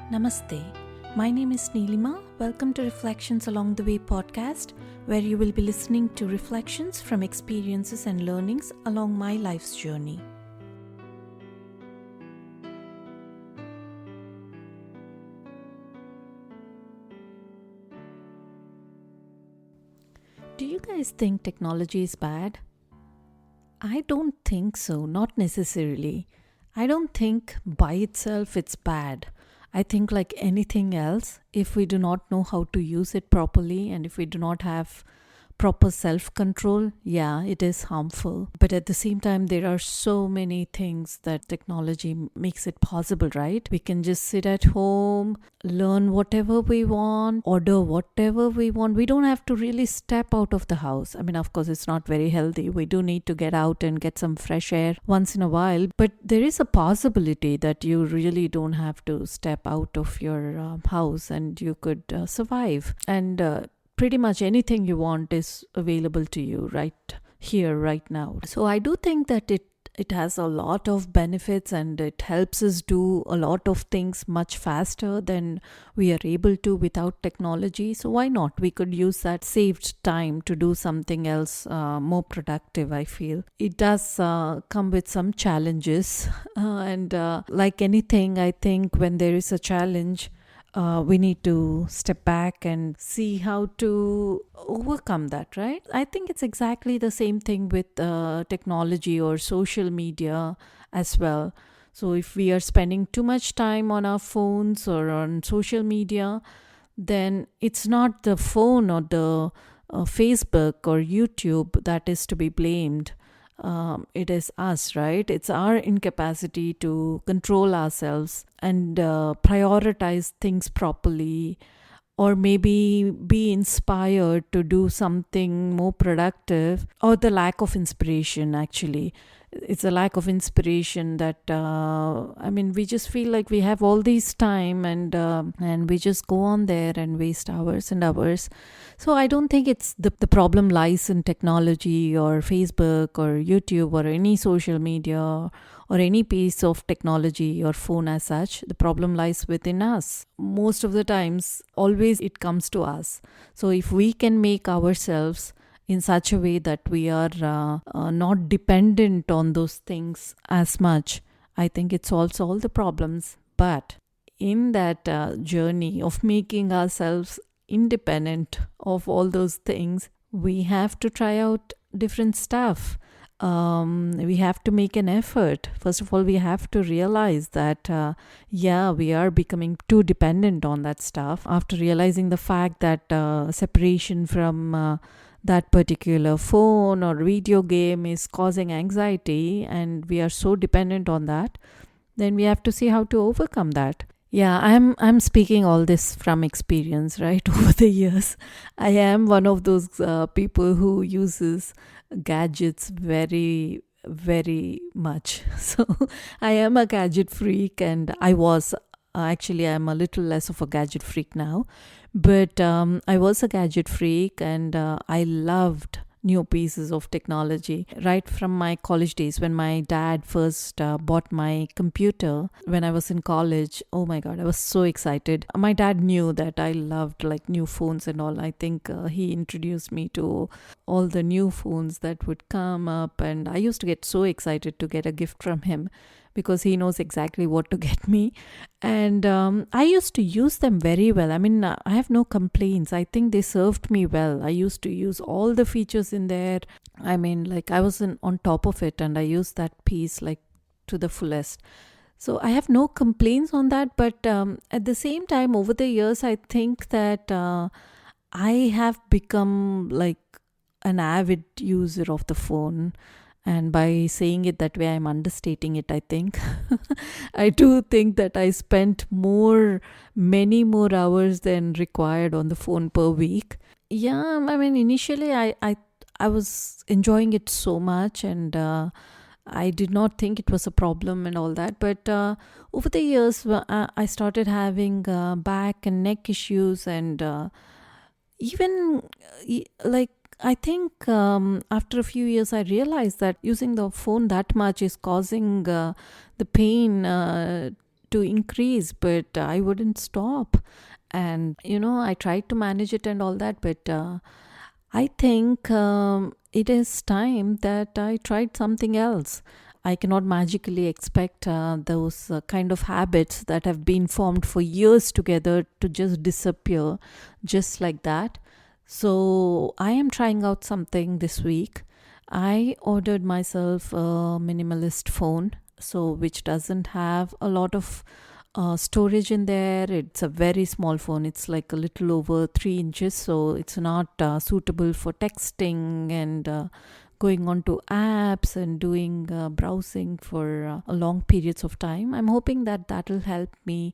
Namaste. My name is Neelima. Welcome to Reflections Along the Way podcast, where you will be listening to reflections from experiences and learnings along my life's journey. Do you guys think technology is bad? I don't think so, not necessarily. I don't think by itself it's bad. I think, like anything else, if we do not know how to use it properly and if we do not have proper self control, yeah, it is harmful. But at the same time, there are so many things that technology makes it possible, right? We can just sit at home, learn whatever we want, order whatever we want. We don't have to really step out of the house. I mean, of course, it's not very healthy. We do need to get out and get some fresh air once in a while. But there is a possibility that you really don't have to step out of your house and you could survive. And pretty much anything you want is available to you right here, right now. So I do think that it has a lot of benefits and it helps us do a lot of things much faster than we are able to without technology. So why not? We could use that saved time to do something else more productive, I feel. It does come with some challenges and like anything, I think when there is a challenge, we need to step back and see how to overcome that, right? I think it's exactly the same thing with technology or social media as well. So if we are spending too much time on our phones or on social media, then it's not the phone or the Facebook or YouTube that is to be blamed. It is us, right? It's our incapacity to control ourselves and prioritize things properly, or maybe be inspired to do something more productive, or the lack of inspiration. Actually, it's a lack of inspiration that we just feel like we have all this time and we just go on there and waste hours and hours. So I don't think it's the problem lies in technology or Facebook or YouTube or any social media or any piece of technology or phone as such. The problem lies within us. Most of the times, always it comes to us. So if we can make ourselves in such a way that we are not dependent on those things as much, I think it solves all the problems. But in that journey of making ourselves independent of all those things, we have to try out different stuff. We have to make an effort. First of all, we have to realize that we are becoming too dependent on that stuff. After realizing the fact that separation from that particular phone or video game is causing anxiety and we are so dependent on that, then we have to see how to overcome that. Yeah, I'm speaking all this from experience, right? Over the years, I am one of those people who uses gadgets very, very much. So I am a gadget freak, and I was actually, I'm a little less of a gadget freak now, but I was a gadget freak, and I loved new pieces of technology right from my college days. When my dad first bought my computer when I was in college, oh my god, I was so excited. My dad knew that I loved like new phones and all. I think he introduced me to all the new phones that would come up, and I used to get so excited to get a gift from him because he knows exactly what to get me. And I used to use them very well. I mean, I have no complaints. I think they served me well. I used to use all the features in there. I mean, like I was on top of it and I used that piece like to the fullest. So I have no complaints on that. But at the same time, over the years, I think that I have become like an avid user of the phone. And by saying it that way, I'm understating it, I think. I do think that I spent many more hours than required on the phone per week. Yeah, I mean, initially I was enjoying it so much, and I did not think it was a problem and all that. But over the years, I started having back and neck issues, and even like I think after a few years, I realized that using the phone that much is causing the pain to increase, but I wouldn't stop. And I tried to manage it and all that, but I think it is time that I tried something else. I cannot magically expect those kind of habits that have been formed for years together to just disappear just like that. So I am trying out something this week. I ordered myself a minimalist phone, so which doesn't have a lot of storage in there. It's a very small phone. It's like a little over 3 inches, so it's not suitable for texting and going on to apps and doing browsing for long periods of time. I'm hoping that that will help me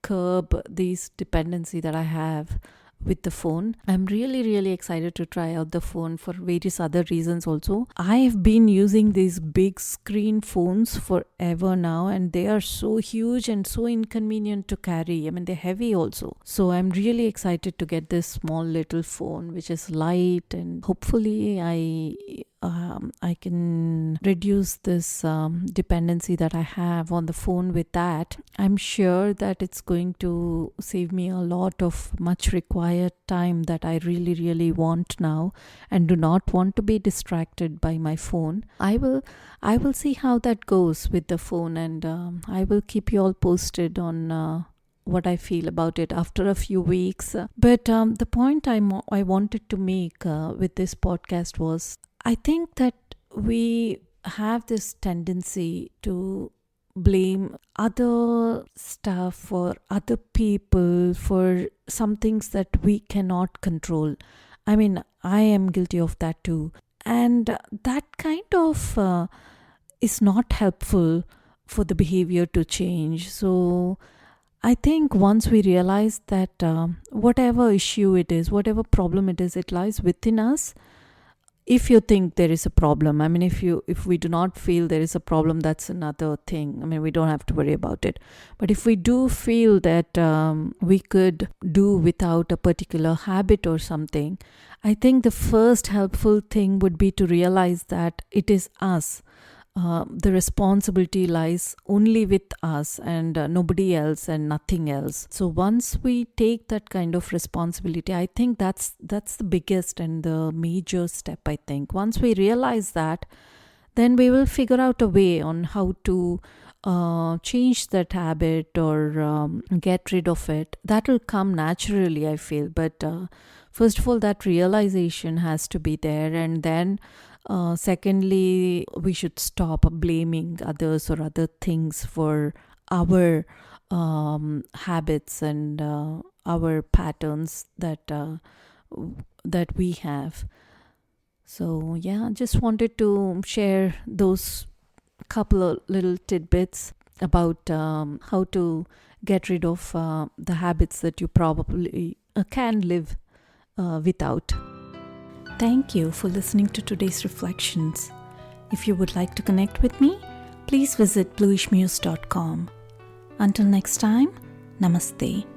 curb these dependency that I have with the phone. I'm really excited to try out the phone for various other reasons also. I have been using these big screen phones forever now, and they are so huge and so inconvenient to carry. I mean, they're heavy also. So I'm really excited to get this small little phone which is light, and hopefully I can reduce this dependency that I have on the phone with that. I'm sure that it's going to save me a lot of much required time that I really want now, and do not want to be distracted by my phone. I will see how that goes with the phone, and I will keep you all posted on what I feel about it after a few weeks. But the point I wanted to make with this podcast was, I think that we have this tendency to blame other stuff or other people for some things that we cannot control. I mean, I am guilty of that too. And that kind of is not helpful for the behavior to change. So I think once we realize that whatever issue it is, whatever problem it is, it lies within us. If you think there is a problem, I mean, if we do not feel there is a problem, that's another thing. I mean, we don't have to worry about it. But if we do feel that we could do without a particular habit or something, I think the first helpful thing would be to realize that it is us. The responsibility lies only with us, and nobody else and nothing else. So once we take that kind of responsibility, I think that's the biggest and the major step. I think once we realize that, then we will figure out a way on how to change that habit or get rid of it. That will come naturally, I feel. But first of all, that realization has to be there, and then secondly, we should stop blaming others or other things for our habits and our patterns that we have. So yeah, just wanted to share those couple of little tidbits about how to get rid of the habits that you probably can live without. Thank you for listening to today's reflections. If you would like to connect with me, please visit bluishmuse.com. Until next time, namaste.